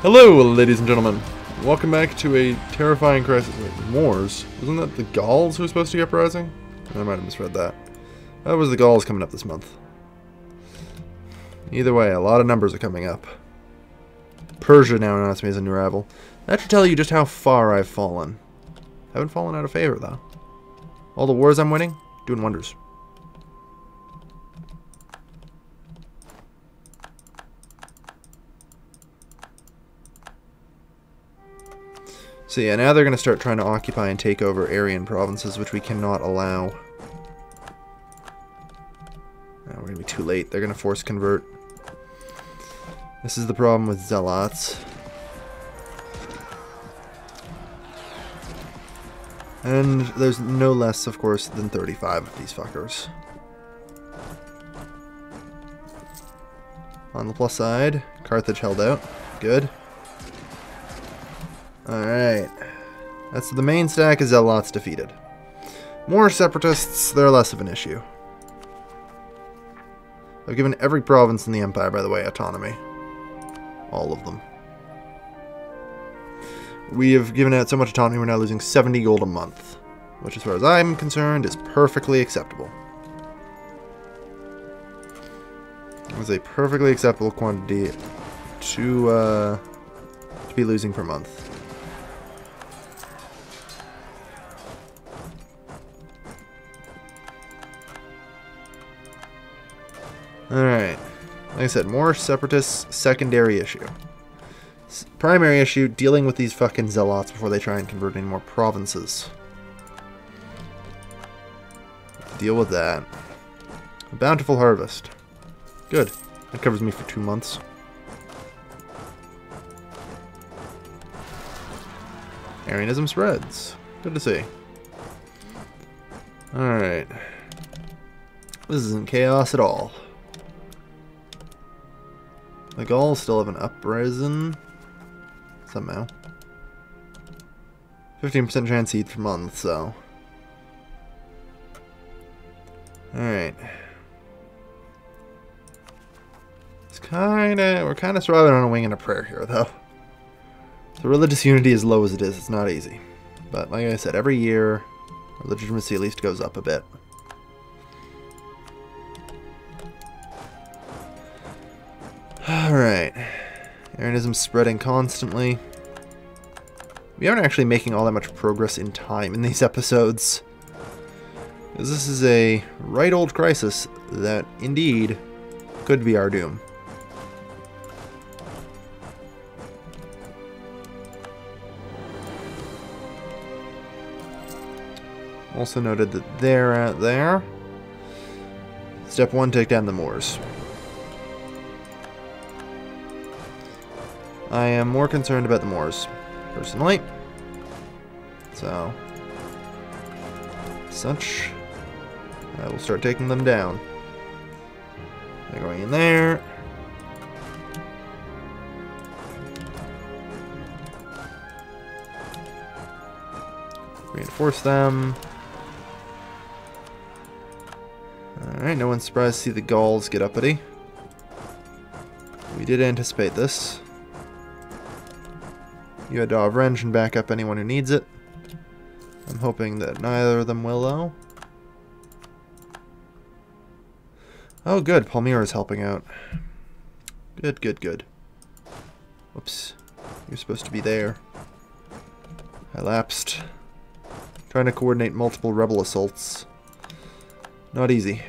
Hello, ladies and gentlemen. Welcome back to a terrifying crisis. Wait, Moors? Wasn't that the Gauls who were supposed to be uprising? I might have misread that. That was the Gauls coming up this month. Either way, a lot of numbers are coming up. Persia now announced me as a new rival. That should tell you just how far I've fallen. Haven't fallen out of favor, though. All the wars I'm winning, doing wonders. So yeah, now they're going to start trying to occupy and take over Aryan provinces, which we cannot allow. We're going to be too late. They're going to force convert. This is the problem with zealots. And there's no less, of course, than 35 of these fuckers. On the plus side, Carthage held out. Good. Alright. That's the main stack is zealots defeated. More separatists, they're less of an issue. I've given every province in the Empire, by the way, autonomy. All of them. We have given out so much autonomy, we're now losing 70 gold a month. Which, as far as I'm concerned, is perfectly acceptable. It was a perfectly acceptable quantity to be losing per month. Alright. Like I said, more separatists, secondary issue. Primary issue, dealing with these fucking zealots before they try and convert any more provinces. Deal with that. A bountiful harvest. Good. That covers me for 2 months. Arianism spreads. Good to see. Alright. This isn't chaos at all. The Gauls still have an uprising. Somehow. 15% chance each month, so. Alright. We're kinda surviving on a wing and a prayer here, though. The religious unity, as low as it is, it's not easy. But like I said, every year, legitimacy at least goes up a bit. Alright. Arianism spreading constantly. We aren't actually making all that much progress in time in these episodes. Because this is a right old crisis that, indeed, could be our doom. Also noted that they're out there. Step 1, take down the Moors. I am more concerned about the Moors, personally. So, such, I will start taking them down. They're going in there. Reinforce them. Alright, no one's surprised to see the Gauls get uppity. We did anticipate this. You had Wrench can back up anyone who needs it. I'm hoping that neither of them will, though. Oh, good. Palmyra is helping out. Good, good, good. Whoops. You're supposed to be there. I lapsed. Trying to coordinate multiple rebel assaults. Not easy.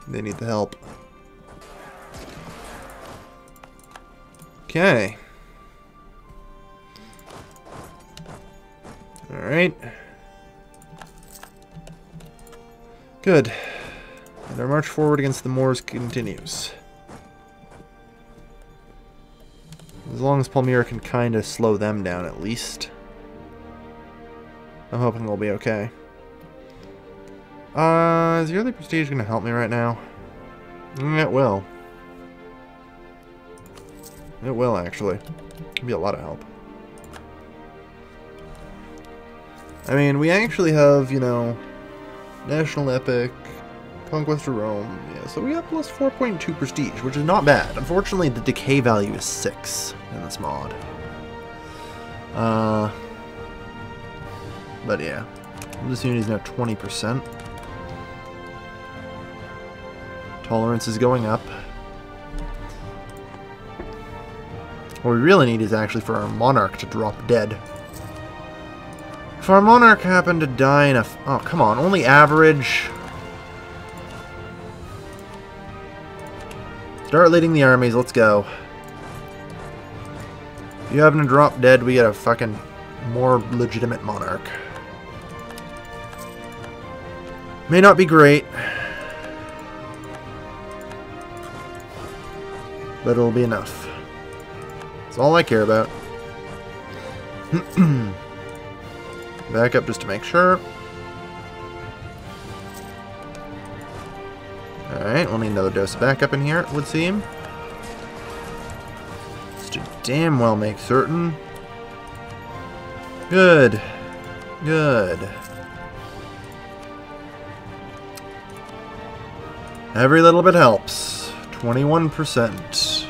They need the help. Okay. Alright. Good. And our march forward against the Moors continues. As long as Palmyra can kind of slow them down at least. I'm hoping we'll be okay. Is the early prestige going to help me right now? It will. It will, actually. It'll be a lot of help. I mean, we actually have, you know, National Epic, Conquest of Rome. Yeah, so we got plus 4.2 prestige, which is not bad. Unfortunately, the decay value is 6 in this mod. But yeah, this unit is now 20%. Tolerance is going up. What we really need is actually for our Monarch to drop dead. If our Monarch happened to die in a... Oh, come on, only average. Start leading the armies, let's go. If you happen to drop dead, we get a fucking more legitimate Monarch. May not be great, but it'll be enough. That's all I care about. Back up just to make sure. Alright, we'll need another dose of backup in here, it would seem. Just to damn well make certain. Good. Good. Every little bit helps. 21%.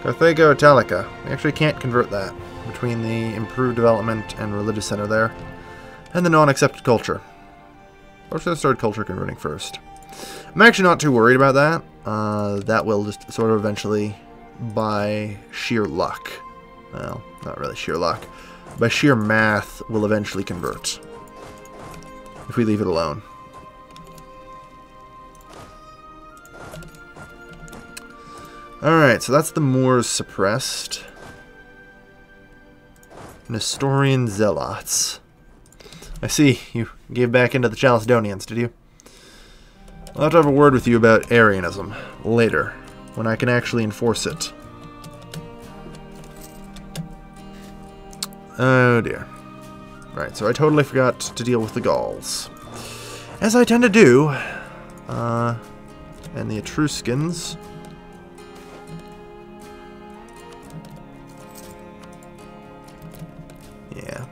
Carthage Italica. We actually can't convert that between the improved development and religious center there. And the non-accepted culture. Or should I start culture converting first? I'm actually not too worried about that. That will just sort of eventually, by sheer luck, well, not really sheer luck, by sheer math, will eventually convert. If we leave it alone. Alright, so that's the Moors suppressed. Nestorian Zealots. I see, you gave back into the Chalcedonians, did you? I'll have to have a word with you about Arianism later, when I can actually enforce it. Oh dear. Right, so I totally forgot to deal with the Gauls. As I tend to do. And the Etruscans. Yeah.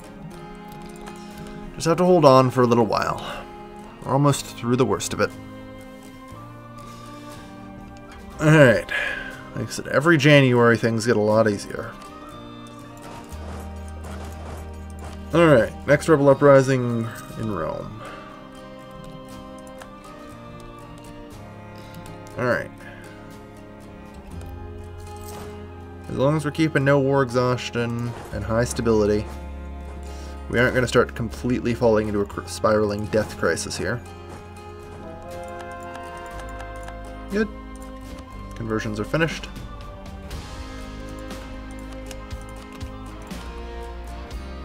Just have to hold on for a little while. We're almost through the worst of it. Alright. Like I said, every January things get a lot easier. Alright, next rebel uprising in Rome. Alright. As long as we're keeping no war exhaustion and high stability, we aren't going to start completely falling into a spiraling death crisis here. Good. Conversions are finished.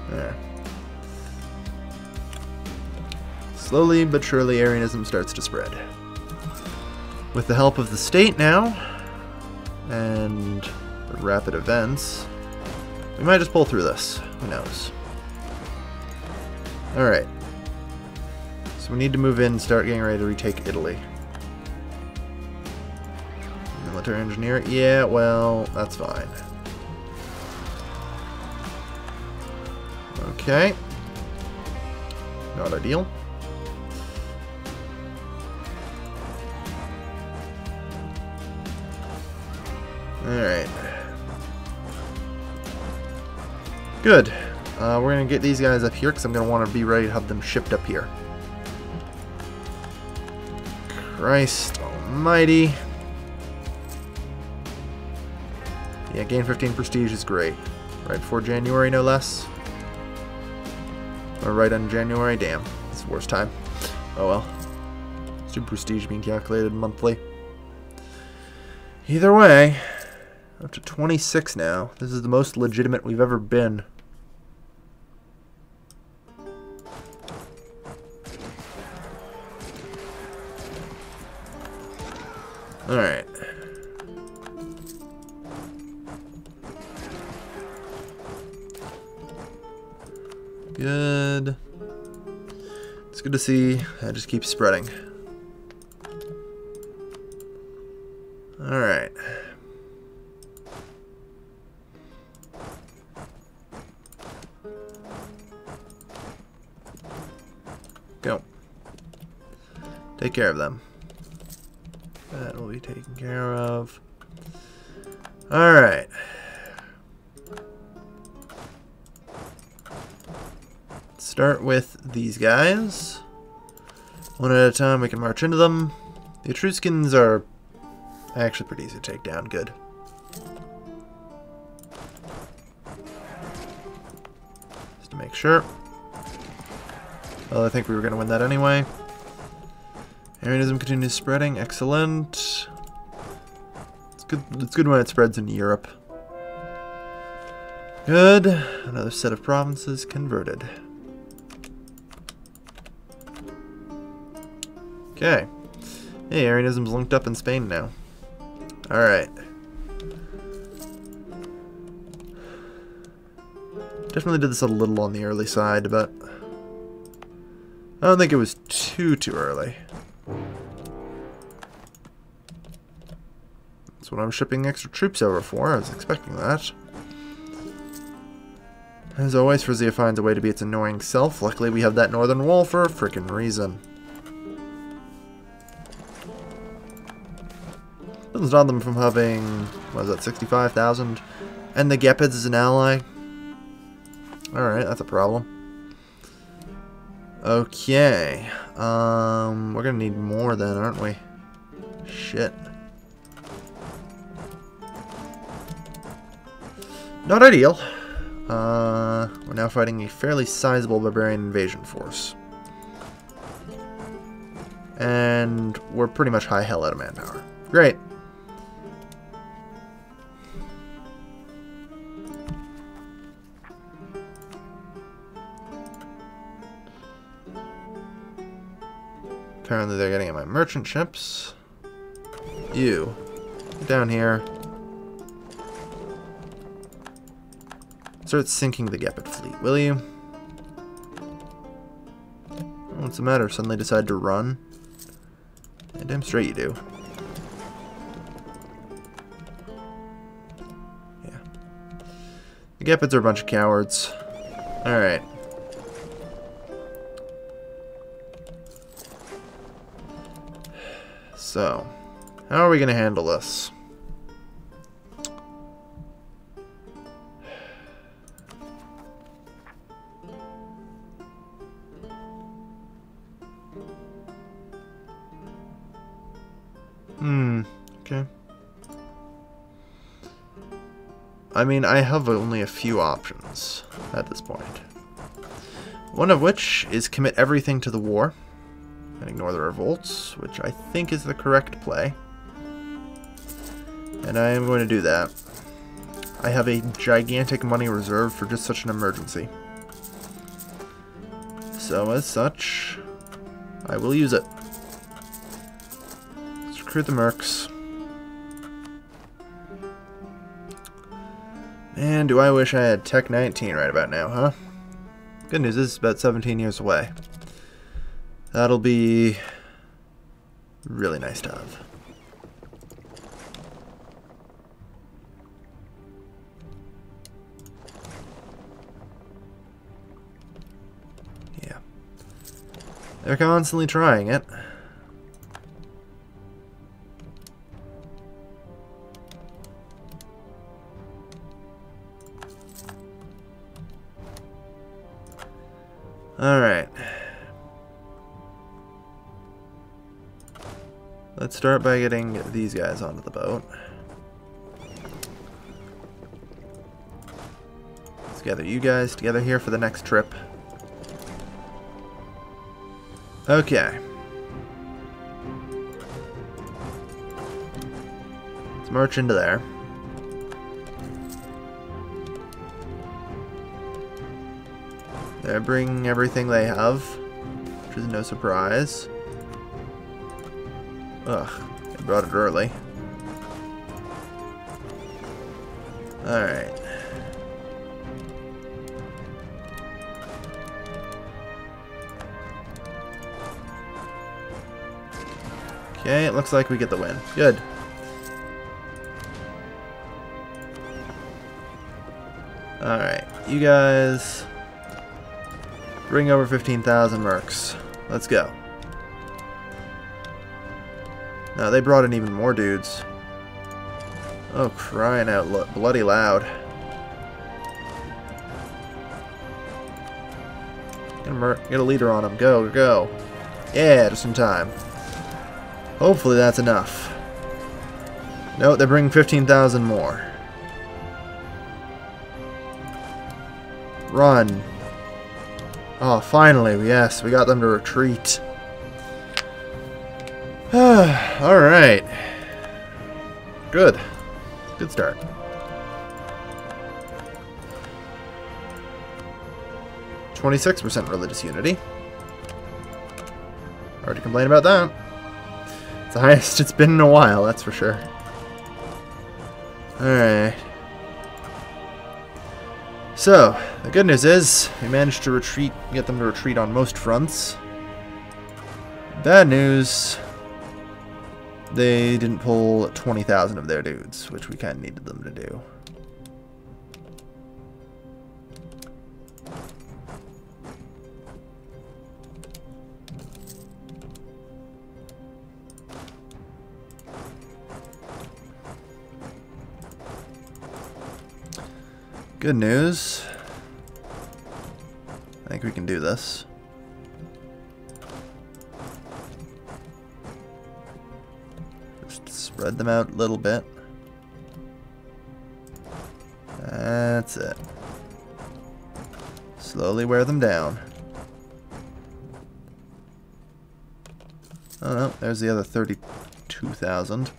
There. Slowly but surely Arianism starts to spread. With the help of the state now, and the rapid events, we might just pull through this. Who knows? Alright. So we need to move in and start getting ready to retake Italy. Military engineer? Yeah, well, that's fine. Okay. Not ideal. Alright. Good. We're going to get these guys up here because I'm going to want to be ready to have them shipped up here. Christ almighty. Yeah, gain 15 prestige is great. Right before January, no less. Or right on January, damn. It's the worst time. Oh well. Super prestige being calculated monthly. Either way, up to 26 now. This is the most legitimate we've ever been. Alright. Good. It's good to see. I just keep spreading. Alright. Take care of them. That will be taken care of. Alright. Start with these guys. One at a time, we can march into them. The Etruscans are actually pretty easy to take down. Good. Just to make sure. Well, I think we were going to win that anyway. Arianism continues spreading. Excellent. It's good when it spreads in Europe. Good. Another set of provinces converted. Okay. Hey, Arianism's linked up in Spain now. Alright. Definitely did this a little on the early side, but I don't think it was too early. That's what I'm shipping extra troops over for. I was expecting that. As always, Frisia finds a way to be its annoying self. Luckily, we have that northern wall for a frickin' reason. Doesn't stop them from having, what is that, 65,000? And the Gepids as an ally. Alright, that's a problem. Okay. We're gonna need more then, aren't we? Shit. Not ideal. We're now fighting a fairly sizable barbarian invasion force. And we're pretty much high hell out of manpower. Great. Apparently they're getting at my merchant ships. You. Get down here. Start sinking the Gepid fleet, will you? What's the matter? Suddenly decide to run? Yeah, damn straight you do. Yeah. The Gepids are a bunch of cowards. Alright. So, how are we going to handle this? Okay. I mean, I have only a few options at this point. One of which is commit everything to the war and ignore the revolts, which I think is the correct play. And I am going to do that. I have a gigantic money reserve for just such an emergency. So as such, I will use it. Let's recruit the mercs. Man, do I wish I had Tech 19 right about now, huh? Good news is it's about 17 years away. That'll be really nice to have. Yeah. They're constantly trying it. Alright. Let's start by getting these guys onto the boat. Let's gather you guys together here for the next trip. Okay. Let's march into there. They're bringing everything they have, which is no surprise. Ugh, they brought it early. Alright. Okay, it looks like we get the win. Good. Alright, you guys bring over 15,000 mercs. Let's go. No, they brought in even more dudes. Oh, crying out bloody loud. Get a leader on him. Go, go. Yeah, just in time. Hopefully that's enough. No, they're bringing 15,000 more. Run. Oh, finally, yes, we got them to retreat. Alright. Good. Good start. %26 religious unity. Hard to complain about that. It's the highest it's been in a while, that's for sure. Alright. So, the good news is, we managed to get them to retreat on most fronts. Bad news, they didn't pull 20,000 of their dudes, which we kind of needed them to do. Good news. I think we can do this. Just spread them out a little bit. That's it. Slowly wear them down. Oh no, there's the other 32,000.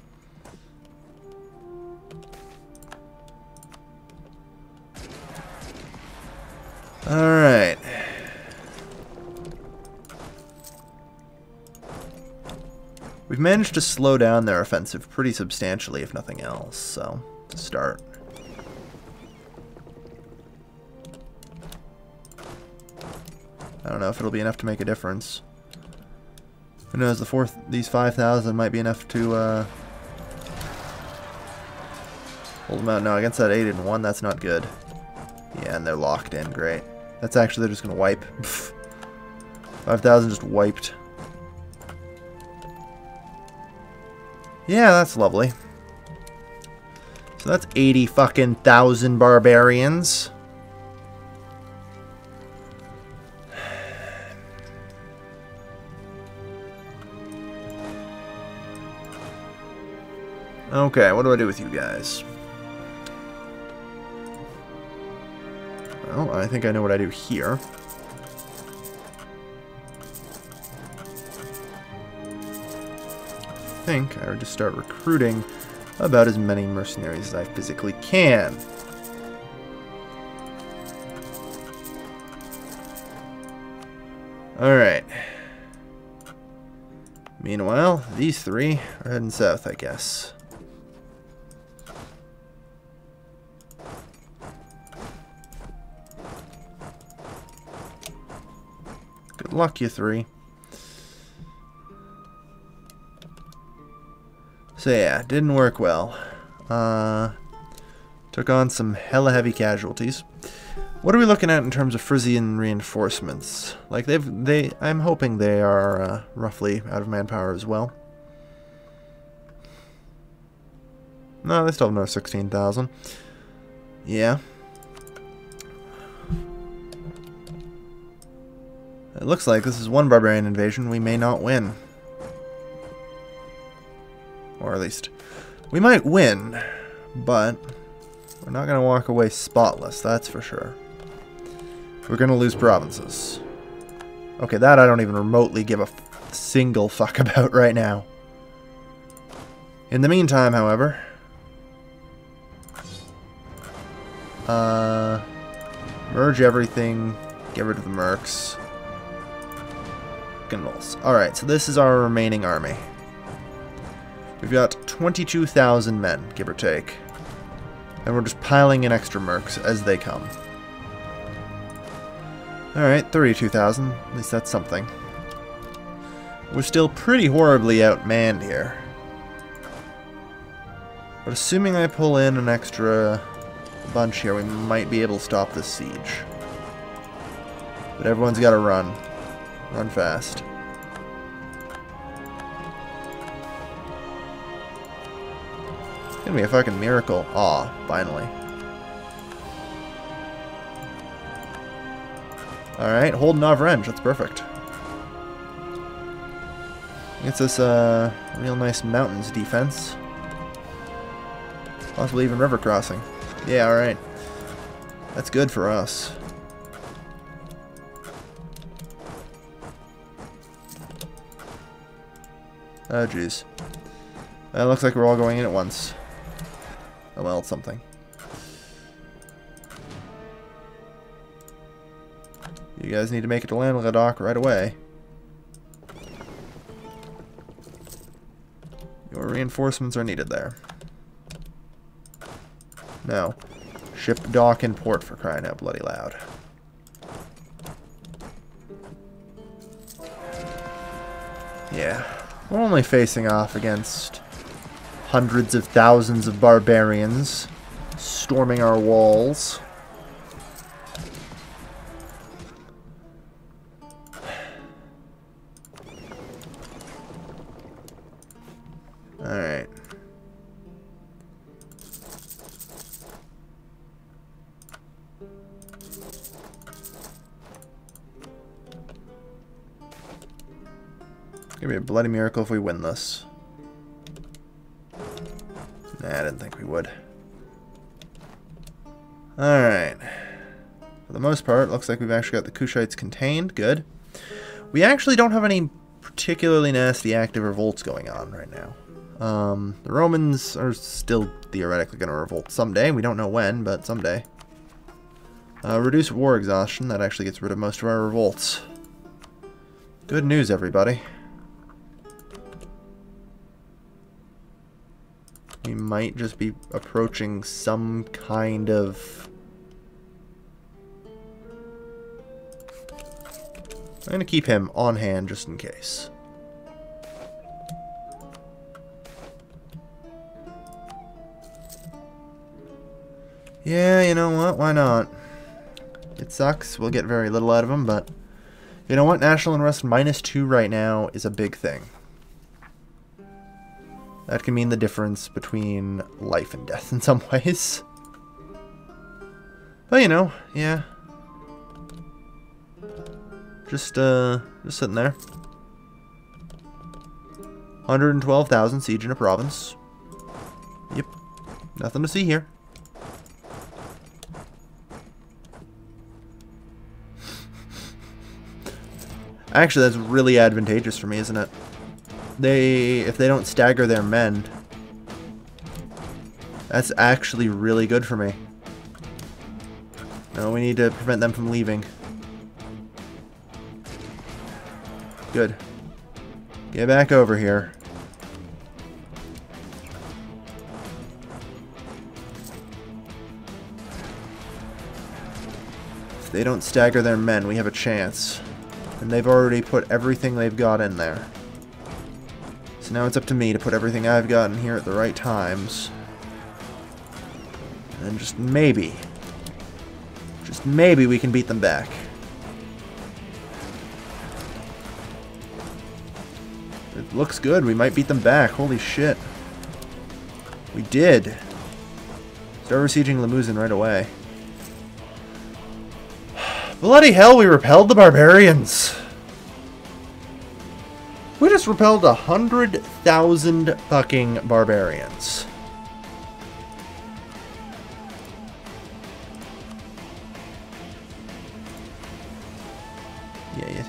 Alright. We've managed to slow down their offensive pretty substantially, if nothing else, so start. I don't know if it'll be enough to make a difference. Who knows, these 5,000 might be enough to hold them out. No, against that 8-1, that's not good. Yeah, and they're locked in, great. That's actually, they're just going to wipe. 5,000 just wiped. Yeah, that's lovely. So that's 80 fucking thousand barbarians. Okay, what do I do with you guys? Well, I think I know what I do here. I think I would just start recruiting about as many mercenaries as I physically can. Alright. Meanwhile, these three are heading south, I guess. Good luck, you three. So yeah, didn't work well. Took on some hella heavy casualties. What are we looking at in terms of Frisian reinforcements? Like I'm hoping they are roughly out of manpower as well. No, they still have another 16,000. Yeah. It looks like this is one barbarian invasion we may not win. Or at least, we might win, but we're not going to walk away spotless, that's for sure. We're going to lose provinces. Okay, that I don't even remotely give a single fuck about right now. In the meantime, however, merge everything, get rid of the mercs. Alright, so this is our remaining army. We've got 22,000 men, give or take. And we're just piling in extra mercs as they come. Alright, 32,000. At least that's something. We're still pretty horribly outmanned here. But assuming I pull in an extra bunch here, we might be able to stop this siege. But everyone's got to run. Run fast. It's gonna be a fucking miracle. Aw, finally. Alright, holding off range. That's perfect. Gets us a real nice mountains defense. Possibly even river crossing. Yeah, alright. That's good for us. Oh, jeez. It looks like we're all going in at once. Oh well, it's something. You guys need to make it to Landledock right away. Your reinforcements are needed there. No. Ship dock in port, for crying out bloody loud. Yeah. We're only facing off against hundreds of thousands of barbarians storming our walls. Alright. It's gonna be a bloody miracle if we win this. Nah, I didn't think we would. Alright. For the most part, looks like we've actually got the Kushites contained. Good. We actually don't have any particularly nasty active revolts going on right now. The Romans are still theoretically going to revolt someday. We don't know when, but someday. Reduce war exhaustion. That actually gets rid of most of our revolts. Good news, everybody. We might just be approaching some kind of... I'm going to keep him on hand just in case. Yeah, you know what? Why not? It sucks. We'll get very little out of him, but... You know what? National unrest -2 right now is a big thing. That can mean the difference between life and death in some ways. But, you know, yeah. Just sitting there. 112,000 siege in a province. Yep. Nothing to see here. Actually, that's really advantageous for me, isn't it? If they don't stagger their men, that's actually really good for me. No, we need to prevent them from leaving. Good. Get back over here. If they don't stagger their men, we have a chance. And they've already put everything they've got in there. So now it's up to me to put everything I've got in here at the right times. And just maybe we can beat them back. It looks good. We might beat them back. Holy shit. We did. Start besieging Limousin right away. Bloody hell, we repelled the barbarians. We just repelled 100,000 fucking barbarians. Yeah.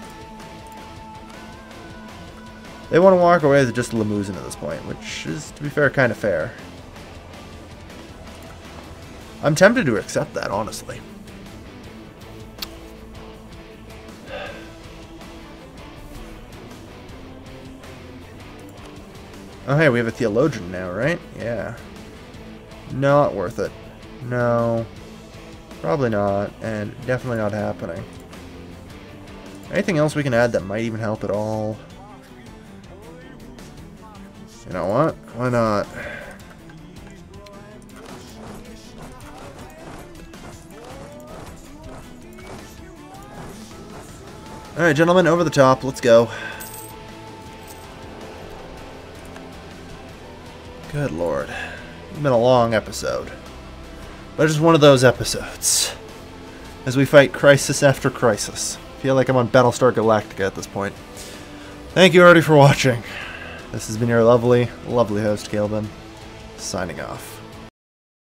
They want to walk away as just Limousin at this point, which is, to be fair, kind of fair. I'm tempted to accept that, honestly. Oh, hey, we have a theologian now, right? Yeah. Not worth it. No. Probably not, and definitely not happening. Anything else we can add that might even help at all? You know what? Why not? Alright, gentlemen, over the top. Let's go. Good lord. It's been a long episode. But just one of those episodes. As we fight crisis after crisis. I feel like I'm on Battlestar Galactica at this point. Thank you already for watching. This has been your lovely, lovely host, Calebin, signing off.